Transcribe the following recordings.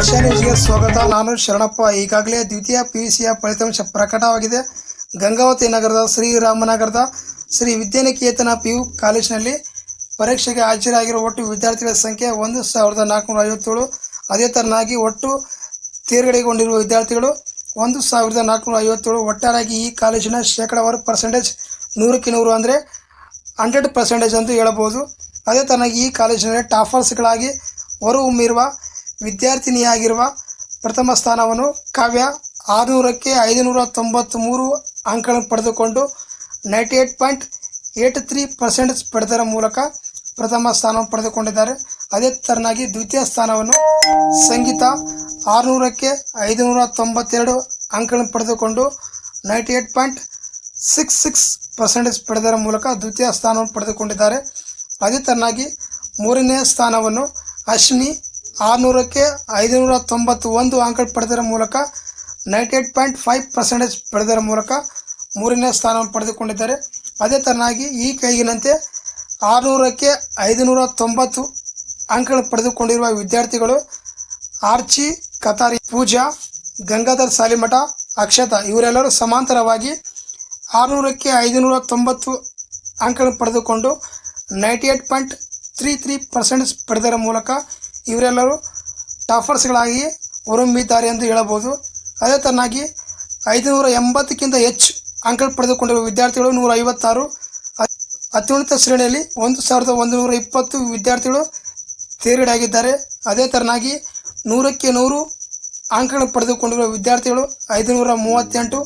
ದಿಶಾ ನ್ಯೂಸ್ಗೆ ಸ್ವಾಗತ. ನಾನು ಶರಣಪ್ಪ. ಈಗಾಗಲೇ ದ್ವಿತೀಯ PUCಯ ಫಲಿತಾಂಶ ಪ್ರಕಟವಾಗಿದೆ. ಗಂಗಾವತಿ ನಗರದ ಶ್ರೀರಾಮನಗರದ ಶ್ರೀ ವಿದ್ಯಾನಿಕೇತನ PU ಕಾಲೇಜಿನಲ್ಲಿ ಪರೀಕ್ಷೆಗೆ ಹಾಜರಾಗಿರುವ ಒಟ್ಟು ವಿದ್ಯಾರ್ಥಿಗಳ ಸಂಖ್ಯೆ 1457. ಅದೇ ತರನಾಗಿ ಒಟ್ಟು ತೇರ್ಗಡೆಗೊಂಡಿರುವ ವಿದ್ಯಾರ್ಥಿಗಳು 1457. ಒಟ್ಟಾರೆಯಾಗಿ ಈ ಕಾಲೇಜಿನ ಶೇಕಡಾವಾರು ಪರ್ಸೆಂಟೇಜ್ 100ಕ್ಕೆ 100 ಅಂದರೆ 100% ಅಂತ ಹೇಳಬಹುದು. ಅದೇ ತರನಾಗಿ ಈ ಕಾಲೇಜಿನಲ್ಲಿ ಟಾಪರ್ಸ್ಗಳಾಗಿ ಹೊರಹೊಮ್ಮಿರುವ ವಿದ್ಯಾರ್ಥಿನಿಯಾಗಿರುವ ಪ್ರಥಮ ಸ್ಥಾನವನ್ನು ಕಾವ್ಯ 600ಕ್ಕೆ 593 ಅಂಕಗಳನ್ನು ಪಡೆದುಕೊಂಡು 98.83% ಪಡೆದರ ಮೂಲಕ ಪ್ರಥಮ ಸ್ಥಾನವನ್ನು ಪಡೆದುಕೊಂಡಿದ್ದಾರೆ. ಅದೇ ತರನಾಗಿ ದ್ವಿತೀಯ ಸ್ಥಾನವನ್ನು ಸಂಗೀತ 600ಕ್ಕೆ 592 ಅಂಕಗಳನ್ನು ಪಡೆದುಕೊಂಡು 98.66% ಪಡೆದರ ಮೂಲಕ ದ್ವಿತೀಯ ಸ್ಥಾನವನ್ನು ಪಡೆದುಕೊಂಡಿದ್ದಾರೆ. ಅದೇ ತರನಾಗಿ ಮೂರನೇ ಸ್ಥಾನವನ್ನು ಅಶ್ವಿನಿ 600ಕ್ಕೆ 591 ಅಂಕ ಪಡೆದರ ಮೂಲಕ 98.5% ಪಡೆದರ ಮೂಲಕ ಮೂರನೇ ಸ್ಥಾನವನ್ನು ಪಡೆದುಕೊಂಡಿದ್ದಾರೆ. ಅದೇ ತರನಾಗಿ ಈ ಕೆಳಗಿನಂತೆ 600ಕ್ಕೆ 590 ಅಂಕಗಳನ್ನು ಪಡೆದುಕೊಂಡಿರುವ ವಿದ್ಯಾರ್ಥಿಗಳು ಆರ್ಚಿ ಕತಾರಿ, ಪೂಜಾ, ಗಂಗಾಧರ್ ಸಾಲಿಮಠ, ಅಕ್ಷತಾ ಇವರೆಲ್ಲರೂ ಸಮಾಂತರವಾಗಿ 600ಕ್ಕೆ 590 ಅಂಕಗಳನ್ನು ಪಡೆದುಕೊಂಡು 98.33% ಪಡೆದರ ಮೂಲಕ ಇವರೆಲ್ಲರೂ ಟಾಪರ್ಸ್ಗಳಾಗಿ ಹೊರಹೊಮ್ಮಿದ್ದಾರೆ ಎಂದು ಹೇಳಬಹುದು. ಅದೇ ತರನಾಗಿ 580ಕ್ಕಿಂತ ಹೆಚ್ಚು ಅಂಕ ಪಡೆದುಕೊಂಡಿರುವ ವಿದ್ಯಾರ್ಥಿಗಳು 156. ಅತ್ಯುನ್ನತ ಶ್ರೇಣಿಯಲ್ಲಿ 1120 ವಿದ್ಯಾರ್ಥಿಗಳು ತೇರ್ಗಡೆಯಾಗಿದ್ದಾರೆ. ಅದೇ ತರನಾಗಿ 100ಕ್ಕೆ 100 ಅಂಕಗಳನ್ನು ಪಡೆದುಕೊಂಡಿರುವ ವಿದ್ಯಾರ್ಥಿಗಳು 538,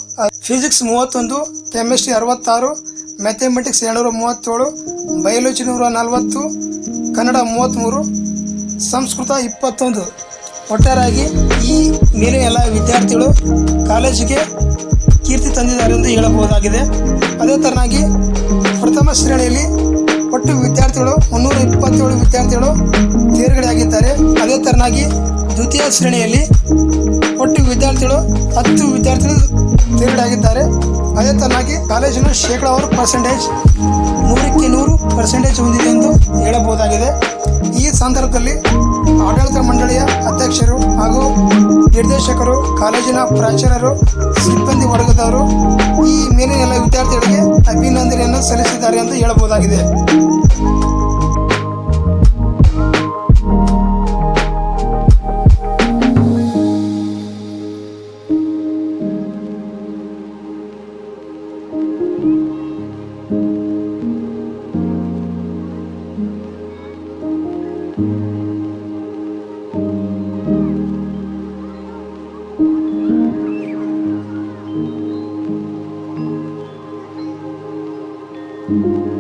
physics 31, chemistry 66, mathematics 237, biology 140, Kannada 33, Sanskrit 21. ಒಟ್ಟಾರೆಯಾಗಿ ಈ ಮೇಲಿನ ಎಲ್ಲ ವಿದ್ಯಾರ್ಥಿಗಳು ಕಾಲೇಜಿಗೆ ಕೀರ್ತಿ ತಂದಿದ್ದಾರೆ ಎಂದು ಹೇಳಬಹುದಾಗಿದೆ. ಅದೇ ತರನಾಗಿ ಪ್ರಥಮ ಶ್ರೇಣಿಯಲ್ಲಿ ಒಟ್ಟು ವಿದ್ಯಾರ್ಥಿಗಳು 327 ವಿದ್ಯಾರ್ಥಿಗಳು ತೇರ್ಗಡೆಯಾಗಿದ್ದಾರೆ. ಅದೇ ತರನಾಗಿ ದ್ವಿತೀಯ ಶ್ರೇಣಿಯಲ್ಲಿ ಒಟ್ಟು ವಿದ್ಯಾರ್ಥಿಗಳು 10 ವಿದ್ಯಾರ್ಥಿಗಳು ತೇರ್ಗಡೆಯಾಗಿದ್ದಾರೆ. ಅದೇ ತರನಾಗಿ ಕಾಲೇಜಿನ ಶೇಕಡಾವಾರು ಪರ್ಸೆಂಟೇಜ್ 100ಕ್ಕೆ 100% ಹೊಂದಿದೆ ಎಂದು ಹೇಳಬಹುದಾಗಿದೆ. ಈ ಸಂದರ್ಭದಲ್ಲಿ ಆಡಳಿತ ಮಂಡಳಿಯ ಅಧ್ಯಕ್ಷರು ಹಾಗೂ ನಿರ್ದೇಶಕರು, ಕಾಲೇಜಿನ ಪ್ರಾಚಾರ್ಯರು, ಸಿಬ್ಬಂದಿ ವರ್ಗದವರು ಈ ಮೇಲಿನ ಎಲ್ಲ ವಿದ್ಯಾರ್ಥಿಗಳಿಗೆ ಅಭಿನಂದನೆಯನ್ನು ಸಲ್ಲಿಸಿದ್ದಾರೆ ಎಂದು ಹೇಳಬಹುದಾಗಿದೆ. Thank you.